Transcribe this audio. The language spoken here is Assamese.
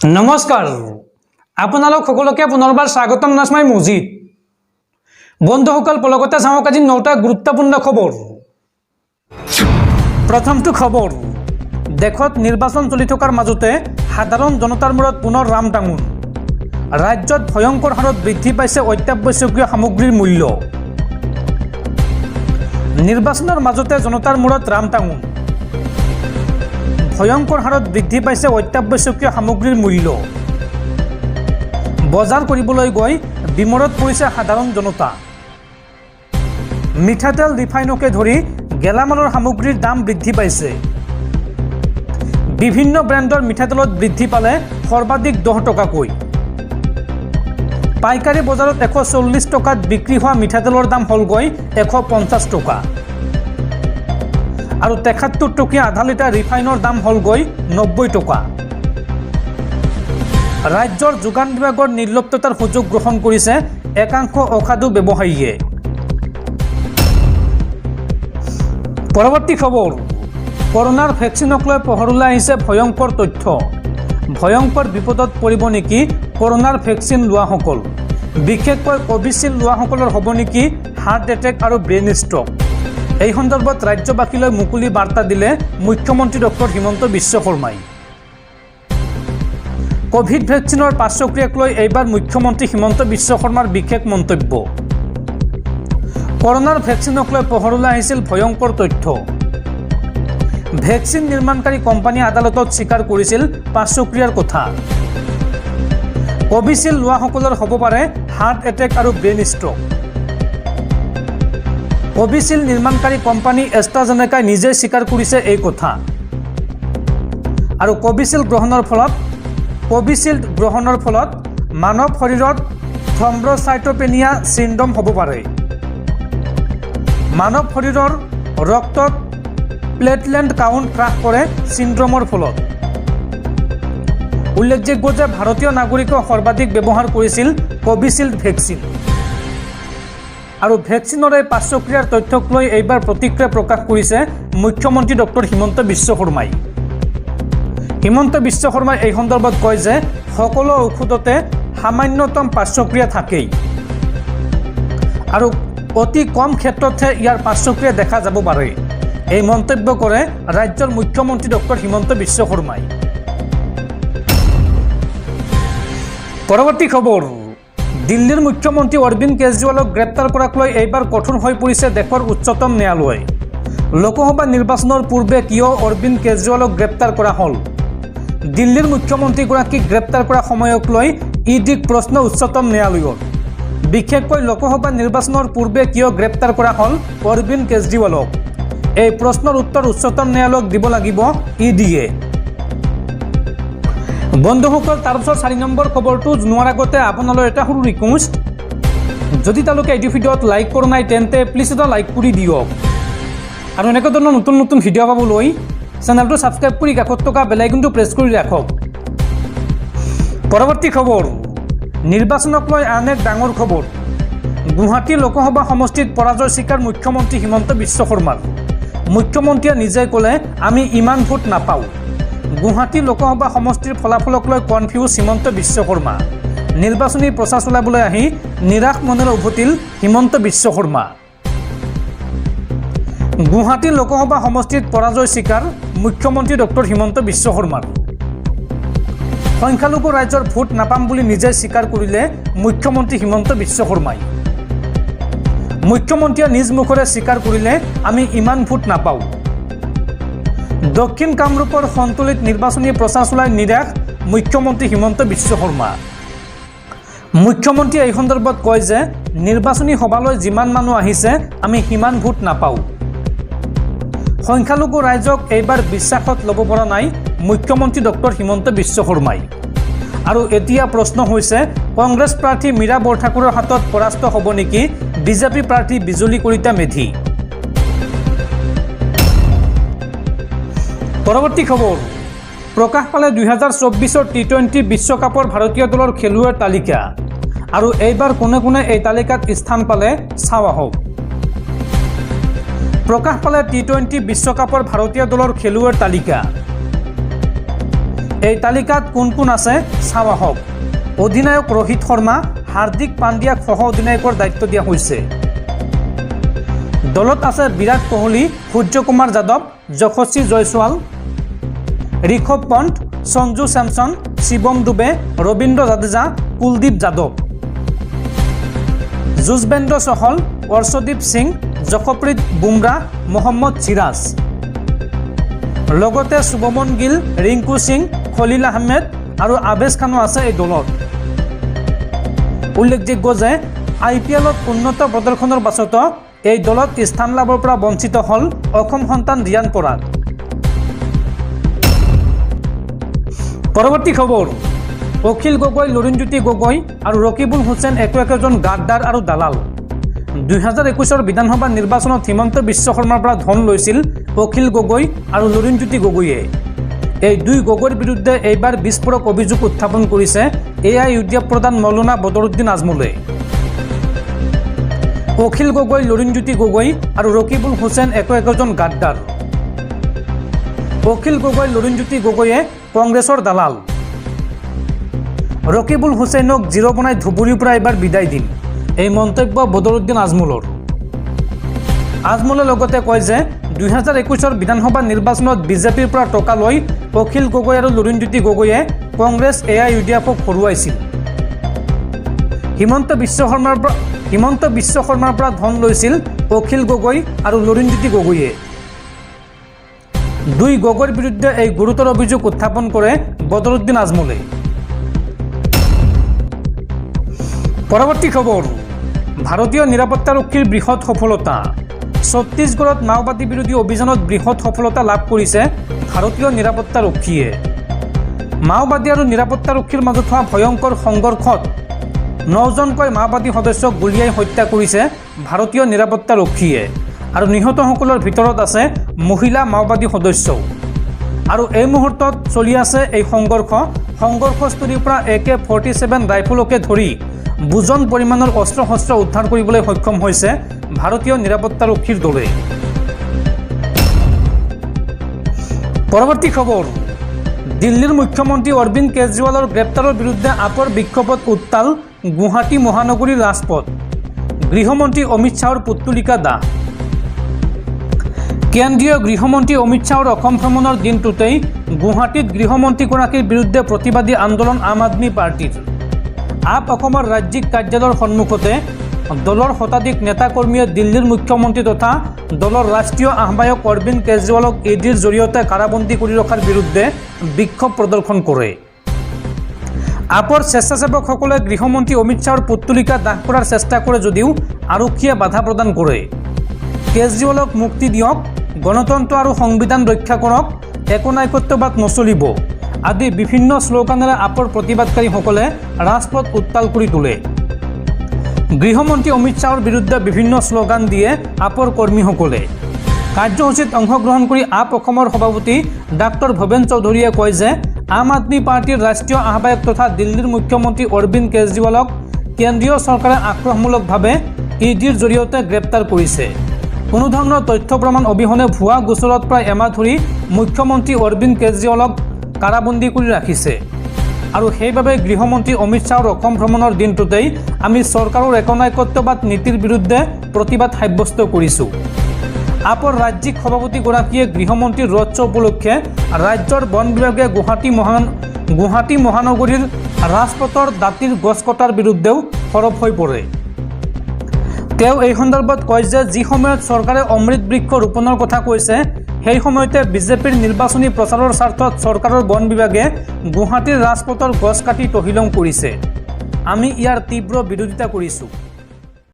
নমস্কাৰ আপোনালোক সকলোকে পুনৰবাৰ স্বাগতম নাজমাই মজিদ বন্ধুসকল পলকতে চাওক আজি 9টা গুৰুত্বপূৰ্ণ খবৰ। প্ৰথমটো খবৰ, দেশত নিৰ্বাচন চলি থকাৰ মাজতে সাধাৰণ জনতাৰ মূৰত পুনৰ ৰাম টাঙোন। ৰাজ্যত ভয়ংকৰ হাৰত বৃদ্ধি পাইছে অত্যাৱশ্যকীয় সামগ্ৰীৰ মূল্য। নিৰ্বাচনৰ মাজতে জনতাৰ মূৰত ৰাম টাঙোন। ভয়ংকৰ হাৰত বৃদ্ধি পাইছে অত্যাৱশ্যকীয় সামগ্ৰীৰ মূল্য। বজাৰ কৰিবলৈ গৈ বিমৰত পৰিছে সাধাৰণ জনতা। মিঠাতেল ৰিফাইনকে ধৰি গেলামালৰ সামগ্ৰীৰ দাম বৃদ্ধি পাইছে। বিভিন্ন ব্ৰেণ্ডৰ মিঠাতেলত বৃদ্ধি পালে সৰ্বাধিক 10 টকাকৈ। পাইকাৰী বজাৰত 140 টকাত বিক্ৰী হোৱা মিঠাতেলৰ দাম হ'লগৈ 150 টকা। আৰু 73 টকীয়া আধা লিটাৰ ৰিফাইনৰ দাম হ'লগৈ 90 টকা। ৰাজ্যৰ যোগান বিভাগৰ নিৰ্লিপ্ততাৰ সুযোগ গ্ৰহণ কৰিছে একাংশ অসাধু ব্যৱসায়ীয়ে। পৰৱৰ্তী খবৰ, কৰোনাৰ ভেকচিনক লৈ পোহৰলৈ আহিছে ভয়ংকৰ তথ্য। ভয়ংকৰ বিপদত পৰিব নেকি কৰোনাৰ ভেকচিন লোৱাসকল। বিশেষকৈ কোভিচিল্ড লোৱাসকলৰ হ'ব নেকি হাৰ্ট এটেক আৰু ব্ৰেইন ষ্ট্ৰক। এই সন্দৰ্ভত ৰাজ্যবাসীলৈ মুকলি বাৰ্তা দিলে মুখ্যমন্ত্ৰী ডক্টৰ হিমন্ত বিশ্ব শৰ্মাই। কোভিড ভেকচিনৰ পাৰ্শ্বক্ৰিয়াক লৈ এইবাৰ মুখ্যমন্ত্ৰী হিমন্ত বিশ্ব শৰ্মাৰ বিশেষ মন্তব্য। কৰোনাৰ ভেকচিনক লৈ পোহৰলৈ আহিছিল ভয়ংকৰ তথ্য। ভেকচিন নিৰ্মাণকাৰী কোম্পানীয়ে আদালতত স্বীকাৰ কৰিছিল পাৰ্শ্বক্ৰিয়াৰ কথা। কোভিচিল্ড লোৱাসকলৰ হ'ব পাৰে হাৰ্ট এটেক আৰু ব্ৰেইন ষ্ট্ৰক। কোভিচিল্ড নিৰ্মাণকাৰী কোম্পানী এষ্ট্ৰাজেনেকাই নিজেই স্বীকাৰ কৰিছে এই কথা। আৰু কোভিচিল্ড গ্ৰহণৰ ফলত মানৱ শৰীৰত থ্ৰম্ব'চাইটোপেনিয়া চিণ্ড্ৰম হ'ব পাৰে। মানৱ শৰীৰৰ ৰক্তত প্লেটলেট কাউণ্ট হ্ৰাস কৰে চিণ্ড্ৰমৰ ফলত। উল্লেখযোগ্য যে ভাৰতীয় নাগৰিকে সৰ্বাধিক ব্যৱহাৰ কৰিছিল কোভিচিল্ড ভেকচিন। আৰু ভেকচিনৰ এই পাৰ্শ্বক্ৰিয়াৰ তথ্যক লৈ এইবাৰ প্ৰতিক্ৰিয়া প্ৰকাশ কৰিছে মুখ্যমন্ত্ৰী ডক্টৰ হিমন্ত বিশ্ব শৰ্মাই। হিমন্ত বিশ্ব শৰ্মাই এই সন্দৰ্ভত কয় যে সকলো ঔষধতে সামান্যতম পাৰ্শ্বক্ৰিয়া থাকেই আৰু অতি কম ক্ষেত্ৰতহে ইয়াৰ পাৰ্শ্বক্ৰিয়া দেখা যাব পাৰে। এই মন্তব্য কৰে ৰাজ্যৰ মুখ্যমন্ত্ৰী ডক্টৰ হিমন্ত বিশ্ব শৰ্মাই। পৰৱৰ্তী খবৰ, দিল্লীৰ মুখ্যমন্ত্ৰী অৰবিন্দ কেজৰিৱালক গ্ৰেপ্তাৰ কৰাক লৈ এইবাৰ কঠোৰ হৈ পৰিছে দেশৰ উচ্চতম ন্যায়ালয়। লোকসভা নিৰ্বাচনৰ পূৰ্বে কিয় অৰবিন্দ কেজৰিৱালক গ্ৰেপ্তাৰ কৰা হ'ল? দিল্লীৰ মুখ্যমন্ত্ৰীগৰাকীক গ্ৰেপ্তাৰ কৰা সময়ক লৈ ইডিক প্ৰশ্ন উচ্চতম ন্যায়ালয়ৰ। বিশেষকৈ লোকসভা নিৰ্বাচনৰ পূৰ্বে কিয় গ্ৰেপ্তাৰ কৰা হ'ল অৰবিন্দ কেজৰিৱালক? এই প্ৰশ্নৰ উত্তৰ উচ্চতম ন্যায়ালয়ক দিব লাগিব ইডিয়ে। বন্ধুসকল, তাৰপিছত 4 নম্বৰ খবৰটো জনোৱাৰ আগতে আপোনালৈ এটা সৰু ৰিকুৱেষ্ট, যদি তেওঁলোকে এইটো ভিডিঅ'ত লাইক কৰা নাই তেন্তে প্লিজ এটা লাইক কৰি দিয়ক। আৰু এনেকুৱা ধৰণৰ নতুন নতুন ভিডিঅ' পাবলৈ চেনেলটো ছাবস্ক্ৰাইব কৰি কাষত থকা বেল আইকনটো প্ৰেছ কৰি ৰাখক। পৰৱৰ্তী খবৰ, নিৰ্বাচনক লৈ আন এক ডাঙৰ খবৰ। গুৱাহাটী লোকসভা সমষ্টিত পৰাজয় স্বীকাৰ মুখ্যমন্ত্ৰী হিমন্ত বিশ্ব শৰ্মাৰ। মুখ্যমন্ত্ৰীয়ে নিজে ক'লে আমি ইমান ভোট নাপাওঁ। গুৱাহাটী লোকসভা সমষ্টিৰ ফলাফলক লৈ কনফিউজ হিমন্ত বিশ্ব শৰ্মা। নিৰ্বাচনী প্ৰচাৰ চলাবলৈ আহি নিৰাশ মনেৰে উভতিল হিমন্ত বিশ্ব শৰ্মা। গুৱাহাটী লোকসভা সমষ্টিত পৰাজয় স্বীকাৰ মুখ্যমন্ত্ৰী ডক্টৰ হিমন্ত বিশ্ব শৰ্মাৰ। সংখ্যালঘু ৰাইজৰ ভোট নাপাম বুলি নিজে স্বীকাৰ কৰিলে মুখ্যমন্ত্ৰী হিমন্ত বিশ্ব শৰ্মাই। মুখ্যমন্ত্ৰীয়ে নিজ মুখৰে স্বীকাৰ কৰিলে আমি ইমান ভোট নাপাওঁ। দক্ষিণ কামৰূপৰ সন্তুলিত নিৰ্বাচনী প্ৰচাৰ চলাই নিৰাশ মুখ্যমন্ত্ৰী হিমন্ত বিশ্ব শৰ্মা। মুখ্যমন্ত্ৰীয়ে এই সন্দৰ্ভত কয় যে নিৰ্বাচনী সভালৈ যিমান মানুহ আহিছে আমি সিমান ভোট নাপাওঁ। সংখ্যালঘু ৰাইজক এইবাৰ বিশ্বাসত ল'ব পৰা নাই মুখ্যমন্ত্ৰী ডক্টৰ হিমন্ত বিশ্ব শৰ্মাই। আৰু এতিয়া প্ৰশ্ন হৈছে কংগ্ৰেছ প্ৰাৰ্থী মীৰা বৰঠাকুৰৰ হাতত পৰাস্ত হ'ব নেকি বিজেপি প্ৰাৰ্থী বিজুলী কলিতা মেধি। পৰৱৰ্তী খবৰ, প্ৰকাশ পালে 2024 টি20 বিশ্বকাপৰ ভাৰতীয় দলৰ খেলুৱৈৰ তালিকা। আৰু এইবাৰ কোনে কোনে এই তালিকাত স্থান পালে চাওঁ আহক। প্ৰকাশ পালে টি20 বিশ্বকাপৰ ভাৰতীয় দলৰ খেলুৱৈৰ তালিকা। এই তালিকাত কোন কোন আছে চাওঁ আহক। অধিনায়ক ৰোহিত শৰ্মা, হাৰ্দিক পাণ্ডিয়াক সহ অধিনায়কৰ দায়িত্ব দিয়া হৈছে। দলত আছে বিৰাট কোহলি, সূৰ্যকুমাৰ যাদৱ, যশস্বী জয়ছোৱাল, ঋষভ পন্থ, সঞ্জু চেমছন, শিৱম ডুবে, ৰবীন্দ্ৰ জাদেজা, কুলদীপ যাদৱ, যুজবেন্দ্ৰ চহল, অৰ্শদীপ সিং, জশপ্ৰীত বুমৰাহ, মহম্মদ সিৰাজ। লগতে শুভমন গিল, ৰিংকু সিং, খলিল আহমেদ আৰু আবেশ খানো আছে এই দলত। উল্লেখযোগ্য যে IPLত উন্নত প্ৰদৰ্শনৰ পাছতো এই দলত স্থান লাভৰ পৰা বঞ্চিত হ'ল অসম সন্তান ৰিয়ান পৰাগ। পৰৱৰ্তী খবৰ, অখিল গগৈ, লুৰিণজ্যোতি গগৈ আৰু ৰকিবুল হুছেইন একজন গাদ্দাৰ আৰু দালাল। 2021 বিধানসভা নিৰ্বাচনত হিমন্ত বিশ্ব শৰ্মাৰ পৰা ধন লৈছিল অখিল গগৈ আৰু লুৰিণজ্যোতি গগৈয়ে। এই দুই গগৈৰ বিৰুদ্ধে এইবাৰ বিস্ফোৰক অভিযোগ উত্থাপন কৰিছে AIUDF প্ৰধান মৌলানা বদৰুদ্দিন আজমলে। অখিল গগৈ, লুৰিণজ্যোতি গগৈ আৰু ৰকিবুল হুছেইন একজন গাদ্দাৰ। অখিল গগৈ, লুৰিণজ্যোতি গগৈয়ে কংগ্ৰেছৰ দালাল। ৰকিবুল হুছেইনক জিৰ' বনাই ধুবুৰীৰ পৰা এইবাৰ বিদায় দিম, এই মন্তব্য বদৰুদ্দিন আজমলৰ। আজমলে লগতে কয় যে 2021 বিধানসভা নিৰ্বাচনত বিজেপিৰ পৰা টকা লৈ অখিল গগৈ আৰু লুৰিণজ্যোতি গগৈয়ে কংগ্ৰেছ AIUDFক হৰুৱাইছিল। হিমন্ত বিশ্ব শৰ্মাৰ পৰা ধন লৈছিল অখিল গগৈ আৰু লুৰিণজ্যোতি গগৈয়ে। দুই গগৈৰ বিৰুদ্ধে এই গুৰুতৰ অভিযোগ উত্থাপন কৰে বদৰুদ্দিন আজমলে। পৰৱৰ্তী খবৰ, ভাৰতীয় নিৰাপত্তাৰক্ষীৰ বৃহৎ সফলতা। ছত্তীশগড়ত মাওবাদী বিৰোধী অভিযানত বৃহৎ সফলতা লাভ কৰিছে ভাৰতীয় নিৰাপত্তাৰক্ষীয়ে। মাওবাদী আৰু নিৰাপত্তাৰক্ষীৰ মাজত হোৱা ভয়ংকৰ সংঘৰ্ষত 9জনকৈ মাওবাদী সদস্যক গুলীয়াই হত্যা কৰিছে ভাৰতীয় নিৰাপত্তাৰক্ষীয়ে আৰু নিহতসকলৰ ভিতৰত আছে মহিলা মাওবাদী সদস্যও। আৰু এই মুহূৰ্তত চলি আছে এই সংঘৰ্ষস্থলীৰ পৰা AK-47 ৰাইফলকে ধৰি বুজন পৰিমাণৰ অস্ত্ৰ শস্ত্ৰ উদ্ধাৰ কৰিবলৈ সক্ষম হৈছে ভাৰতীয় নিৰাপত্তাৰক্ষীৰ দলে। পৰৱৰ্তী খবৰ, দিল্লীৰ মুখ্যমন্ত্ৰী অৰবিন্দ কেজৰিৱালৰ গ্ৰেপ্তাৰৰ বিৰুদ্ধে আপৰ বিক্ষোভত উত্তাল গুৱাহাটী মহানগৰীৰ ৰাজপথ। গৃহমন্ত্ৰী অমিত শ্বাহৰ পুত্তলিকা দাহ। কেন্দ্ৰীয় গৃহমন্ত্ৰী অমিত শ্বাহৰ অসম ভ্ৰমণৰ দিনটোতেই গুৱাহাটীত গৃহমন্ত্ৰীগৰাকীৰ বিৰুদ্ধে প্ৰতিবাদী আন্দোলন আম আদমি পাৰ্টিৰ। আপ অসমৰ ৰাজ্যিক কাৰ্যালয়ৰ সন্মুখতে দলৰ শতাধিক নেতাকৰ্মীয়ে দিল্লীৰ মুখ্যমন্ত্ৰী তথা দলৰ ৰাষ্ট্ৰীয় আহ্বায়ক অৰবিন্দ কেজৰিৱালক EDৰ জৰিয়তে কাৰাবন্দী কৰি ৰখাৰ বিৰুদ্ধে বিক্ষোভ প্ৰদৰ্শন কৰে। আপৰ স্বেচ্ছাসেৱকসকলে গৃহমন্ত্ৰী অমিত শ্বাহৰ পুত্তলিকা দাহ কৰাৰ চেষ্টা কৰে যদিও আৰক্ষীয়ে বাধা প্ৰদান কৰে। কেজৰিৱালক মুক্তি দিয়ক, গণতন্ত্ৰ আৰু সংবিধান ৰক্ষা কৰক, একনায়কত্ববাদ নচলিব আদি বিভিন্ন শ্লোগানেৰে আপৰ প্ৰতিবাদকাৰীসকলে ৰাজপথ উত্তাল কৰি তোলে। গৃহমন্ত্ৰী অমিত শ্বাহৰ বিৰুদ্ধে বিভিন্ন শ্লোগান দিয়ে আপৰ কৰ্মীসকলে। কাৰ্যসূচীত অংশগ্ৰহণ কৰি আপ অসমৰ সভাপতি ডাক্তৰ ভৱেন চৌধুৰীয়ে কয় যে আম আদমি পাৰ্টিৰ ৰাষ্ট্ৰীয় আহ্বায়ক তথা দিল্লীৰ মুখ্যমন্ত্ৰী অৰবিন্দ কেজৰিৱালক কেন্দ্ৰীয় চৰকাৰে আক্ৰমণমূলকভাৱে EDৰ জৰিয়তে গ্ৰেপ্তাৰ কৰিছে। কোনো ধৰণৰ তথ্য প্ৰমাণ অবিহনে ভুৱা গোচৰত প্ৰায় এমাহ ধৰি মুখ্যমন্ত্ৰী অৰবিন্দ কেজৰিৱালক কাৰাবন্দী কৰি ৰাখিছে। আৰু সেইবাবে গৃহমন্ত্ৰী অমিত শ্বাহৰ অসম ভ্ৰমণৰ দিনটোতেই আমি চৰকাৰৰ একনায়কত্ববাদ নীতিৰ বিৰুদ্ধে প্ৰতিবাদ সাব্যস্ত কৰিছোঁ। আপৰ ৰাজ্যিক সভাপতিগৰাকীয়ে গৃহমন্ত্ৰীৰ ৰোড শ্ব' উপলক্ষে ৰাজ্যৰ বন বিভাগে গুৱাহাটী মহানগৰীৰ ৰাজপথৰ দাঁতিৰ গছ কটাৰ বিৰুদ্ধেও সৰব হৈ পৰে। তেওঁ এই সন্দৰ্ভত কয় যে যি সময়ত চৰকাৰে অমৃত বৃক্ষ ৰোপণৰ কথা কৈছে সেই সময়তে বিজেপিৰ নিৰ্বাচনী প্ৰচাৰৰ স্বাৰ্থত চৰকাৰৰ বন বিভাগে গুৱাহাটীৰ ৰাজপথৰ গছ কাটি তহিলং কৰিছে। আমি ইয়াৰ তীব্ৰ বিৰোধিতা কৰিছোঁ।